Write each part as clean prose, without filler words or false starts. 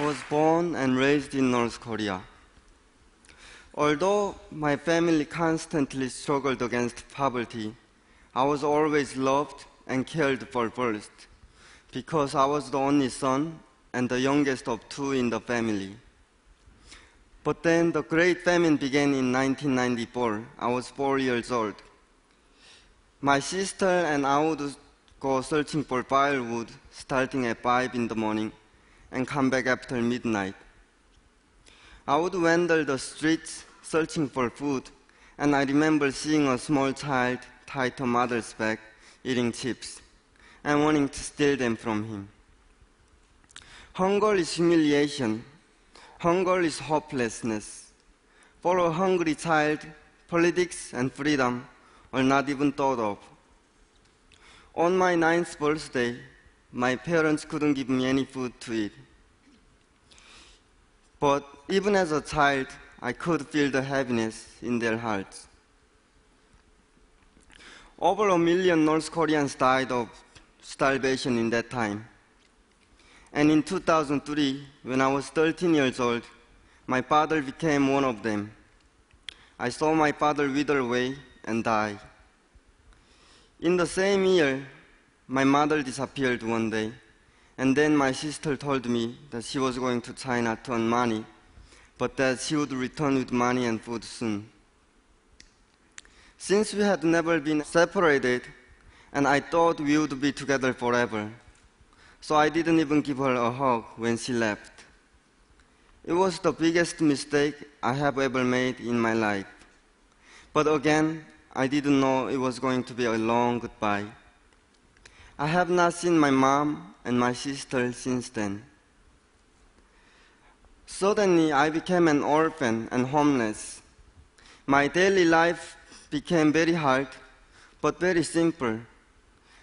was born and raised in North Korea. Although my family constantly struggled against poverty, I was always loved and cared for first, because I was the only son and the youngest of two in the family. But then the Great Famine began in 1994. I was 4 years old. My sister and I would go searching for firewood starting at 5 in the morning and come back after midnight. I would wander the streets searching for food, and I remember seeing a small child tied to mother's back eating chips and wanting to steal them from him. Hunger is humiliation. Hunger is hopelessness. For a hungry child, politics and freedom are not even thought of. On my 9th birthday, my parents couldn't give me any food to eat. But even as a child, I could feel the heaviness in their hearts. Over 1 million North Koreans died of starvation in that time. And in 2003, when I was 13 years old, my father became one of them. I saw my father wither away and die. In the same year, my mother disappeared one day, and then my sister told me that she was going to China to earn money, but that she would return with money and food soon. Since we had never been separated, and I thought we would be together forever, so I didn't even give her a hug when she left. It was the biggest mistake I have ever made in my life. But again, I didn't know it was going to be a long goodbye. I have not seen my mom and my sister since then. Suddenly, I became an orphan and homeless. My daily life became very hard, but very simple.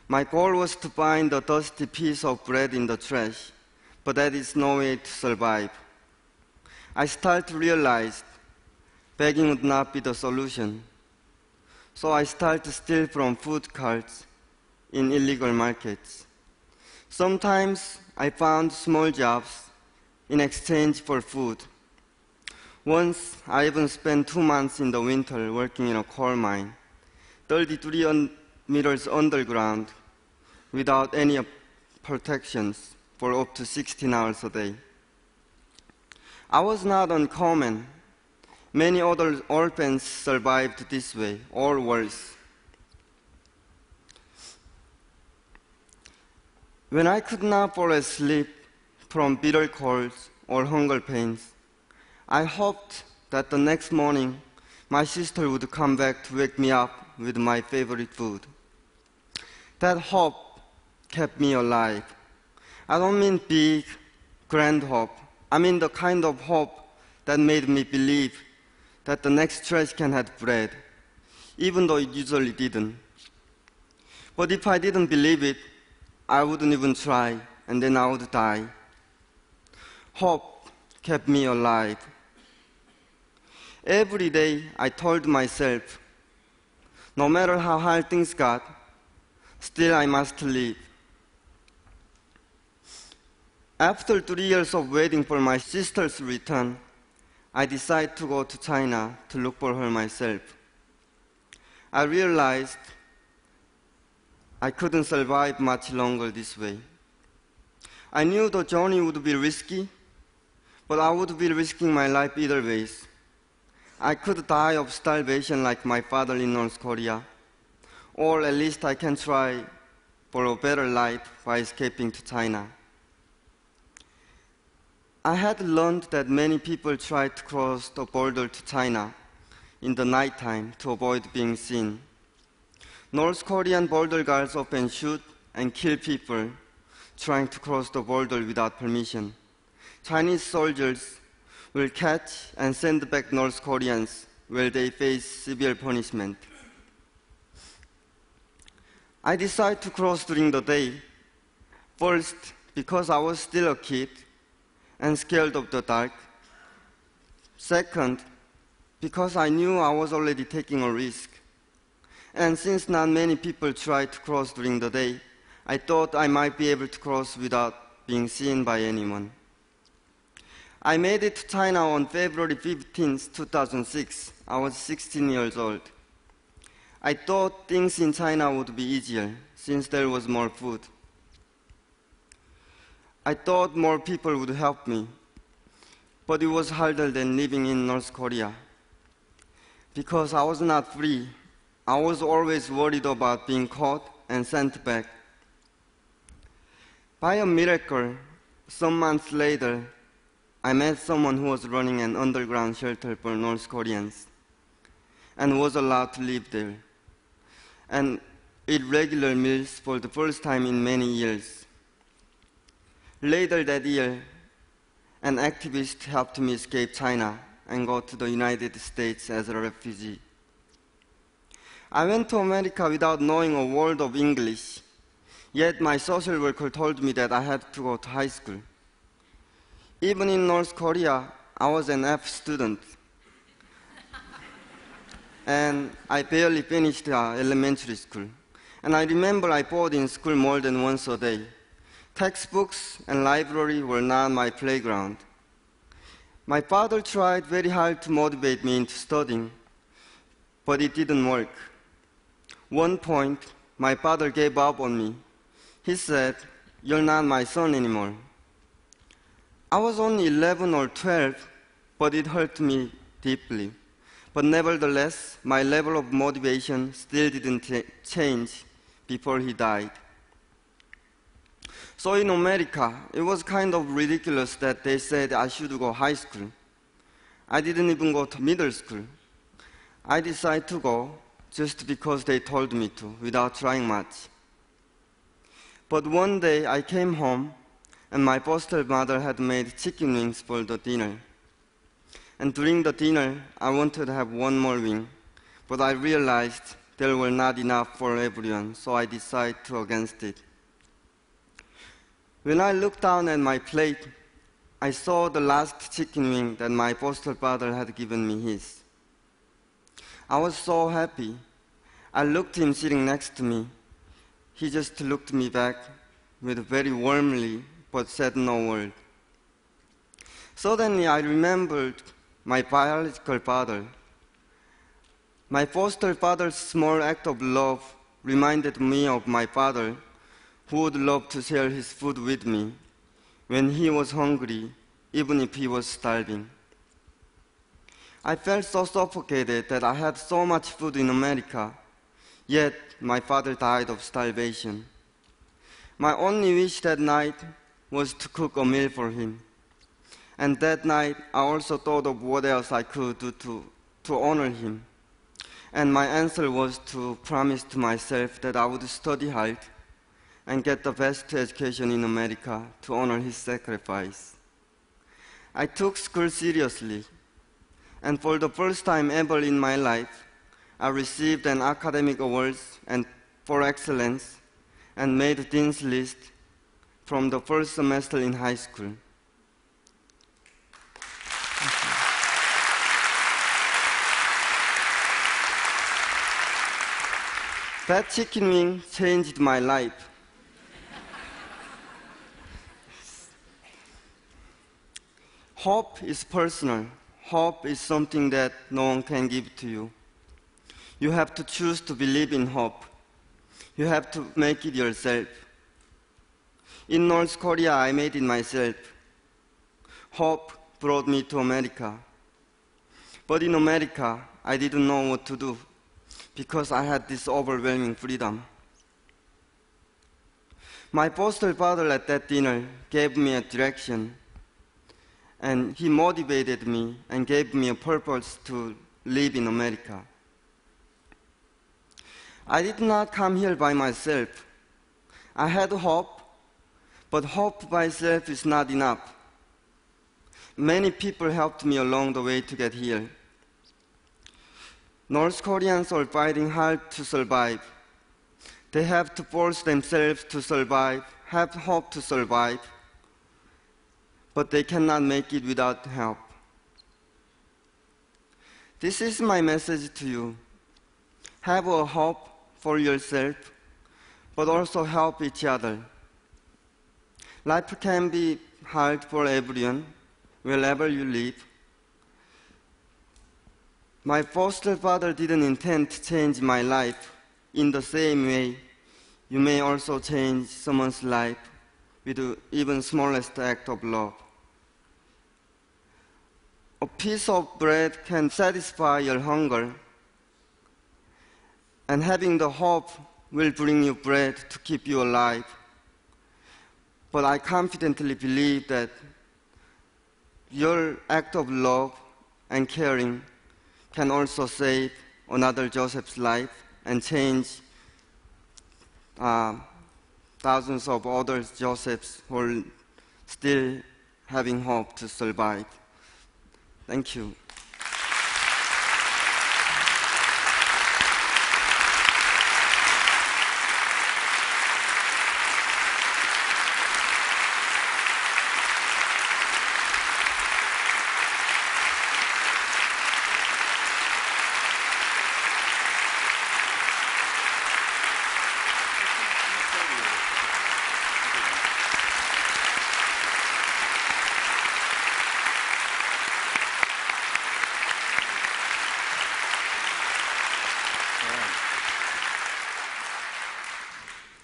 My goal was to find a dusty piece of bread in the trash, but that is no way to survive. I started to realize begging would not be the solution. So I started to steal from food carts in illegal markets. Sometimes I found small jobs in exchange for food. Once I even spent 2 months in the winter working in a coal mine, 33 meters underground, without any protections for up to 16 hours a day. I was not uncommon. Many other orphans survived this way, or worse. When I could not fall asleep from bitter colds or hunger pains, I hoped that the next morning my sister would come back to wake me up with my favorite food. That hope kept me alive. I don't mean big, grand hope. I mean the kind of hope that made me believe that the next trash can had bread, even though it usually didn't. But if I didn't believe it, I wouldn't even try, and then I would die. Hope kept me alive. Every day I told myself, no matter how hard things got, still I must live. After 3 years of waiting for my sister's return, I decided to go to China to look for her myself. I realized I couldn't survive much longer this way. I knew the journey would be risky, but I would be risking my life either ways. I could die of starvation like my father in North Korea, or at least I can try for a better life by escaping to China. I had learned that many people try to cross the border to China in the nighttime to avoid being seen. North Korean border guards often shoot and kill people trying to cross the border without permission. Chinese soldiers will catch and send back North Koreans where they face severe punishment. I decided to cross during the day. First, because I was still a kid and scared of the dark. Second, because I knew I was already taking a risk. And since not many people try to cross during the day, I thought I might be able to cross without being seen by anyone. I made it to China on February 15, 2006. I was 16 years old. I thought things in China would be easier since there was more food. I thought more people would help me, but it was harder than living in North Korea. Because I was not free, I was always worried about being caught and sent back. By a miracle, some months later, I met someone who was running an underground shelter for North Koreans and was allowed to live there and eat regular meals for the first time in many years. Later that year, an activist helped me escape China and go to the United States as a refugee. I went to America without knowing a word of English, yet my social worker told me that I had to go to high school. Even in North Korea, I was an F student. And I barely finished elementary school. And I remember I bored in school more than once a day. Textbooks and library were not my playground. My father tried very hard to motivate me into studying, but it didn't work. One point, my father gave up on me. He said, "You're not my son anymore." I was only 11 or 12, but it hurt me deeply. But nevertheless, my level of motivation still didn't change before he died. So in America, it was kind of ridiculous that they said I should go high school. I didn't even go to middle school. I decided to go just because they told me to, without trying much. But one day I came home, and my foster mother had made chicken wings for the dinner. And during the dinner, I wanted to have one more wing, but I realized there were not enough for everyone, so I decided to against it. When I looked down at my plate, I saw the last chicken wing that my foster father had given me his. I was so happy. I looked at him sitting next to me. He just looked me back with very warmly, but said no word. Suddenly I remembered my biological father. My foster father's small act of love reminded me of my father, who would love to share his food with me when he was hungry, even if he was starving. I felt so suffocated that I had so much food in America, yet my father died of starvation. My only wish that night was to cook a meal for him. And that night, I also thought of what else I could do to honor him. And my answer was to promise to myself that I would study hard and get the best education in America to honor his sacrifice. I took school seriously, and for the first time ever in my life, I received an academic award for excellence and made Dean's List from the first semester in high school. That chicken wing changed my life. Hope is personal. Hope is something that no one can give to you. You have to choose to believe in hope. You have to make it yourself. In North Korea, I made it myself. Hope brought me to America. But in America, I didn't know what to do because I had this overwhelming freedom. My foster father at that dinner gave me a direction, and he motivated me and gave me a purpose to live in America. I did not come here by myself. I had hope, but hope by itself is not enough. Many people helped me along the way to get here. North Koreans are fighting hard to survive. They have to force themselves to survive, have hope to survive, but they cannot make it without help. This is my message to you. Have a hope for yourself, but also help each other. Life can be hard for everyone, wherever you live. My foster father didn't intend to change my life. In the same way, you may also change someone's life with the even smallest act of love. A piece of bread can satisfy your hunger, and having the hope will bring you bread to keep you alive. But I confidently believe that your act of love and caring can also save another Joseph's life and change thousands of other Josephs who are still having hope to survive. Thank you.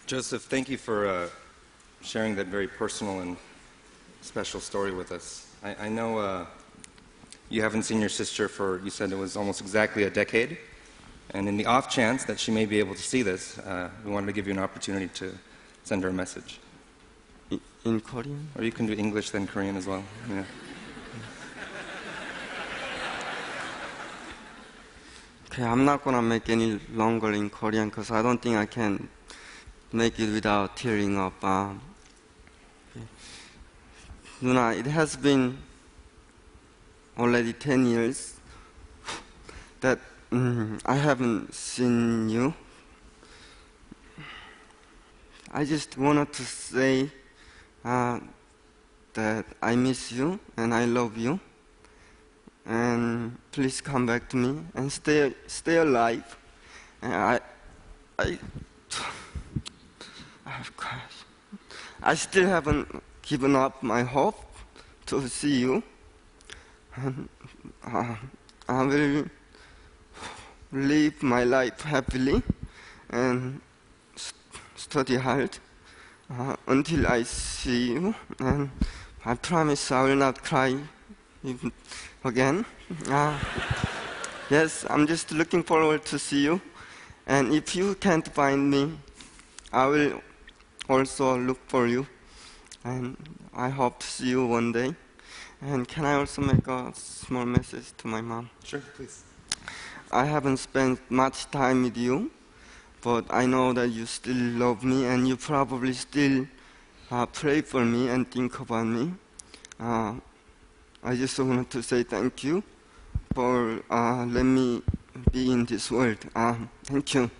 Joseph, thank you for sharing that very personal and special story with us. I know you haven't seen your sister for, you said it was almost exactly a decade, and in the off chance that she may be able to see this, we wanted to give you an opportunity to send her a message. In Korean? Or you can do English then Korean as well. Yeah. Okay, I'm not going to make any longer in Korean because I don't think I can make it without tearing up. Nuna, it has been already 10 years that I haven't seen you. I just wanted to say that I miss you and I love you. And please come back to me and stay alive. And I still haven't given up my hope to see you. And I will live my life happily and study hard until I see you. And I promise I will not cry again. Yes, I'm just looking forward to see you. And if you can't find me, I will also look for you. And I hope to see you one day. And can I also make a small message to my mom? Sure, please. I haven't spent much time with you, but I know that you still love me and you probably still pray for me and think about me. I just wanted to say thank you for letting me be in this world. Thank you.